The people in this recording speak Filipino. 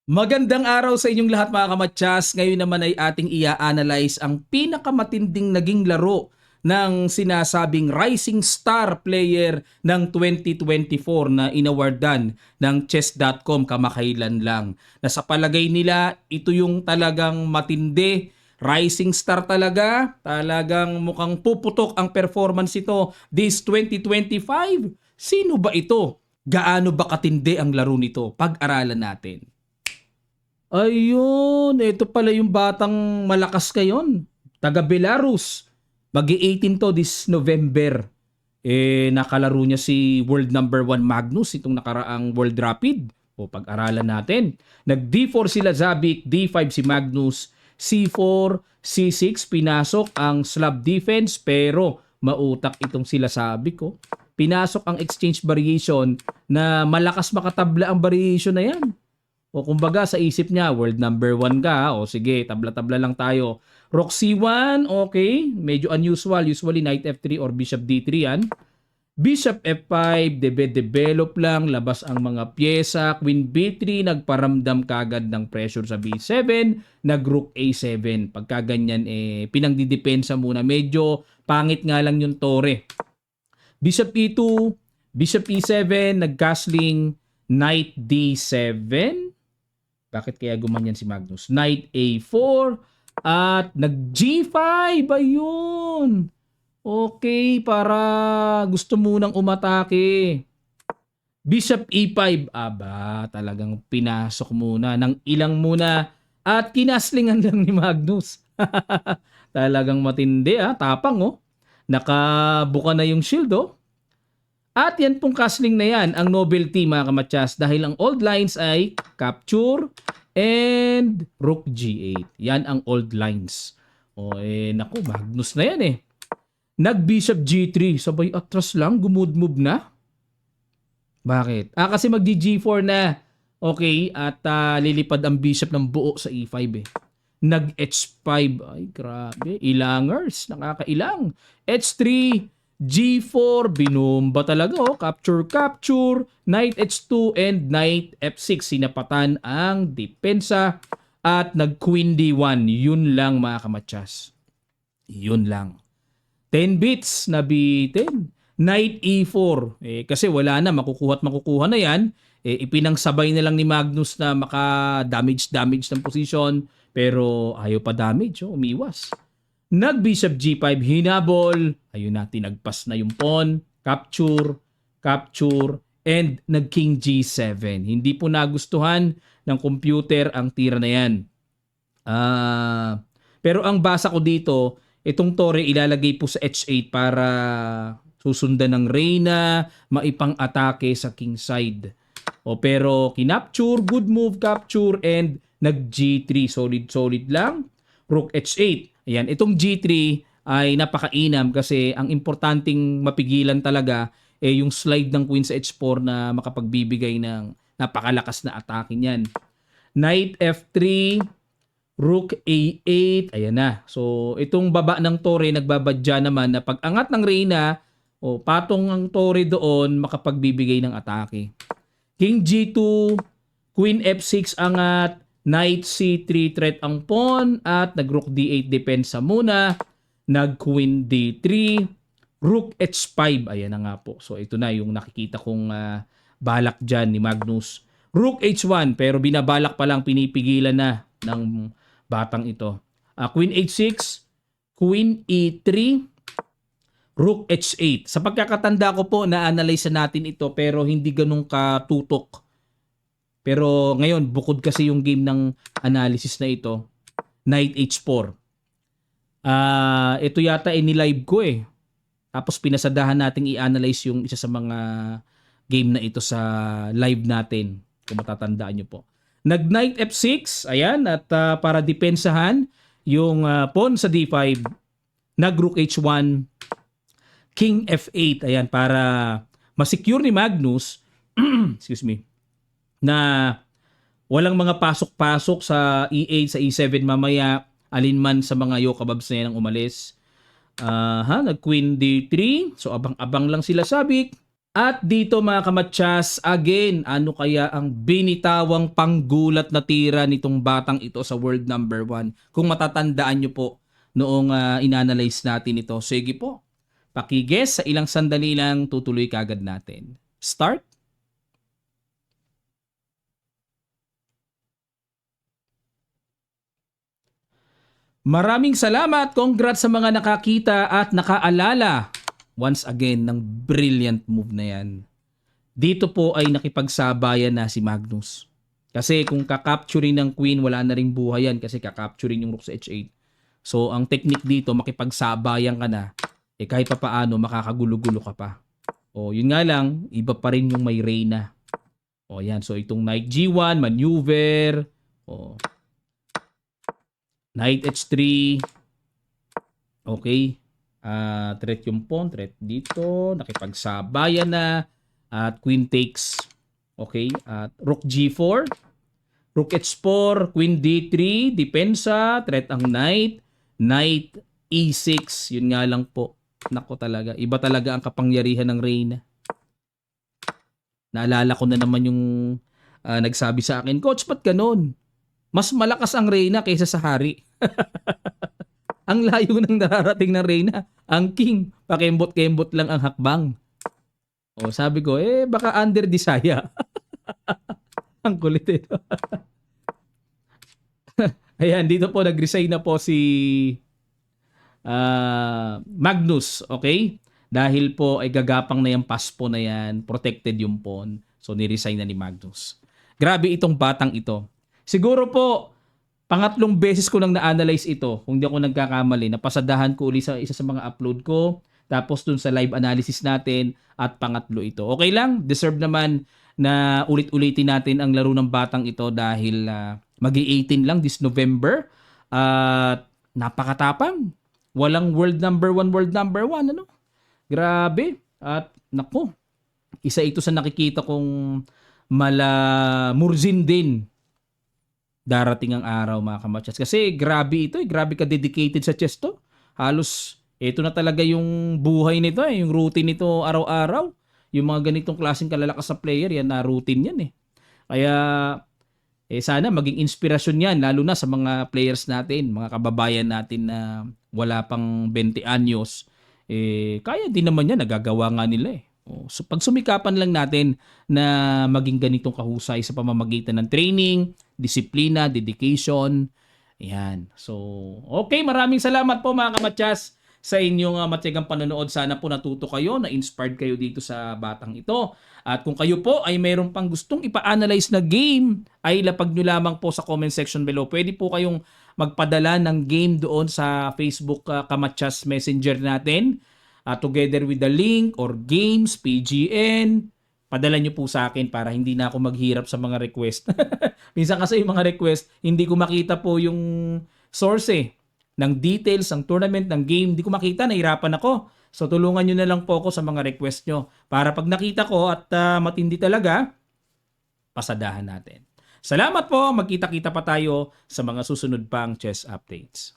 Magandang araw sa inyong lahat mga kamatsas. Ngayon naman ay ating i-analyze ang pinakamatinding naging laro ng sinasabing rising star player ng 2024 na inawardan ng chess.com kamakailan lang. Na sa palagay nila, ito yung talagang matindi, rising star talaga, talagang mukhang puputok ang performance ito this 2025. Sino ba ito? Gaano ba katindi ang laro nito? Pag-aralan natin. Ayun, ito pala yung batang malakas ngayon. Taga Belarus. Mag-18 to this November. Nakalaro niya si world number 1 Magnus itong nakaraang World Rapid. O pag-aralan natin. Nag D4 sila Zabik, D5 si Magnus, C4, C6 pinasok ang Slav defense pero mautak itong sila Zabik ko. Pinasok ang exchange variation na malakas makatabla ang variation na yan. O kumbaga sa isip niya, world number 1 ka, o sige, tabla-tabla lang tayo. Rook C1, okay, medyo unusual, usually knight F3 or bishop D3 yan. Bishop F5, develop lang, labas ang mga pyesa, queen B3, nagparamdam kagad ng pressure sa B7, nag-rook A7. Pagka ganyan, pinangdidepensa muna. Medyo pangit nga lang yung tore. Bishop E2, Bishop E7, nag-castling, knight D7, bakit kaya gumanyan si Magnus? Knight A4 at nag-G5. Ayun. Okay, para gusto munang umatake. Bishop E5. Aba, talagang pinasok muna ng ilang muna at kinaslingan lang ni Magnus. Talagang matindi tapang Nakabuka na yung shield At yan pong castling na yan, ang novelty mga kamatsas, dahil ang old lines ay capture and rook g8. Yan ang old lines. Naku, Magnus na yan Nag-bishop g3, sabay atras lang, gumud-move na. Bakit? Kasi mag-g4 na. Okay, at lilipad ang bishop ng buo sa e5 Nag-h5, ay grabe, ilangers, nakakailang. h3, G4, binomba talaga capture, knight H2 and knight F6. Sinapatan ang depensa at nag-queen D1. Yun lang mga kamatsas. Yun lang. 10 bits na B10. Knight E4. Kasi wala na, makukuha na yan. Ipinangsabay na lang ni Magnus na maka-damage ng position. Pero ayaw pa damage, umiwas. Nag-bishop G5, hinabol. Ayun na, tinagpas na yung pawn. Capture, and nag-king G7. Hindi po nagustuhan ng computer ang tira na yan. Pero ang basa ko dito, itong tore ilalagay po sa H8 para susundan ng reyna, maipang-atake sa king side. Pero kinapture, good move, capture, and nag-G3. Solid lang. Rook H8. Ayan, itong G3 ay napakainam kasi ang importanteng mapigilan talaga yung slide ng queen sa H4 na makapagbibigay ng napakalakas na atake niyan. Knight F3, Rook A8, ayan na. So, itong baba ng tore nagbabadya naman na pag angat ng reyna, patong ang tore doon makapagbibigay ng atake. King G2, Queen F6 angat, Knight C3 threat ang pawn at nag-rook D8 depensa muna. Nag-queen D3. Rook H5. Ayan na nga po. So ito na yung nakikita kong balak dyan ni Magnus. Rook H1 pero binabalak pa lang, pinipigilan na ng batang ito. Queen H6. Queen E3. Rook H8. Sa pagkakatanda ko po, na-analyze natin ito pero hindi ganun katutok. Pero ngayon, bukod kasi yung game ng analysis na ito, Knight H4. Ito yata nilive ko Tapos pinasadahan nating i-analyze yung isa sa mga game na ito sa live natin. Kung matatandaan nyo po. Nag-Knight F6, ayan, at para depensahan yung pawn sa D5, nag-Rook H1, King F8, ayan, para masecure ni Magnus, excuse me, na walang mga pasok-pasok sa E8, sa E7 mamaya, alinman sa mga yokababs na yan ang umalis. Nag-Queen D3, so abang-abang lang sila sabik. At dito mga kamatsas, again, ano kaya ang binitawang panggulat na tira nitong batang ito sa world number 1? Kung matatandaan nyo po noong inanalyze natin ito. Sige po, pakiguess sa ilang sandali lang, tutuloy kagad natin. Start? Maraming salamat. Congrats sa mga nakakita at nakaalala once again ng brilliant move na yan. Dito po ay nakipagsabayan na si Magnus. Kasi kung kakapturin ng queen, wala na ring buhay yan kasi kakapturin yung rook sa h8. So ang technique dito, makipagsabayan ka na, eh kahit pa paano, makakagulo-gulo ka pa. O yun nga lang, iba pa rin yung may reyna. O yan, so itong knight g1, maneuver, o knight h3, okay, threat yung pawn, threat dito, nakipagsabayan na, at queen takes, okay, at rook g4, rook h4, queen d3, depensa, threat ang knight, knight e6, yun nga lang po, nako talaga, iba talaga ang kapangyarihan ng reyna. Naalala ko na naman yung nagsabi sa akin, Coach, ba't ganun? Mas malakas ang reyna kaysa sa hari. Ang layo ng nararating ng reyna. Ang king, pakembot-kembot lang ang hakbang. O sabi ko, baka under desire. Ang kulit eh. Ayan, dito po nag-resign na po si Magnus, okay? Dahil po ay gagapang na yung paspo na yan, protected yung pawn. So ni-resign na ni Magnus. Grabe itong batang ito. Siguro po, pangatlong beses ko lang na-analyze ito, kung di ako nagkakamali, napasadahan ko uli sa isa sa mga upload ko, tapos dun sa live analysis natin, at pangatlo ito. Okay lang, deserve naman na ulit-ulitin natin ang laro ng batang ito dahil magi-18 lang this November. At napakatapang. Walang world number 1, ano? Grabe. At naku, isa ito sa nakikita kong malamursin din darating ang araw mga kamatsas. Kasi grabe ito, grabe ka dedicated sa chess to. Halos ito na talaga yung buhay nito, yung routine nito araw-araw. Yung mga ganitong klaseng kalalakas sa player, yan na routine yan eh. Kaya sana maging inspirasyon yan, lalo na sa mga players natin, mga kababayan natin na wala pang 20 anyos. Kaya din naman yan, nagagawa nga nila eh. So pag sumikapan lang natin na maging ganitong kahusay sa pamamagitan ng training, disiplina, dedication. Ayan. So, okay, maraming salamat po mga kamatsas sa inyong matiyagang panonood. Sana po natuto kayo, na-inspired kayo dito sa batang ito. At kung kayo po ay mayroon pang gustong ipa-analyze na game, ay lapag nyo lamang po sa comment section below. Pwede po kayong magpadala ng game doon sa Facebook Kamatsas Messenger natin. Together with the link or games, PGN, padala nyo po sa akin para hindi na ako maghirap sa mga request. Minsan kasi yung mga request, hindi ko makita po yung source ng details, ng tournament, ng game. Hindi ko makita, nahirapan ako. So tulungan nyo na lang po ako sa mga request nyo para pag nakita ko at matindi talaga, pasadahan natin. Salamat po, magkita-kita pa tayo sa mga susunod pang chess updates.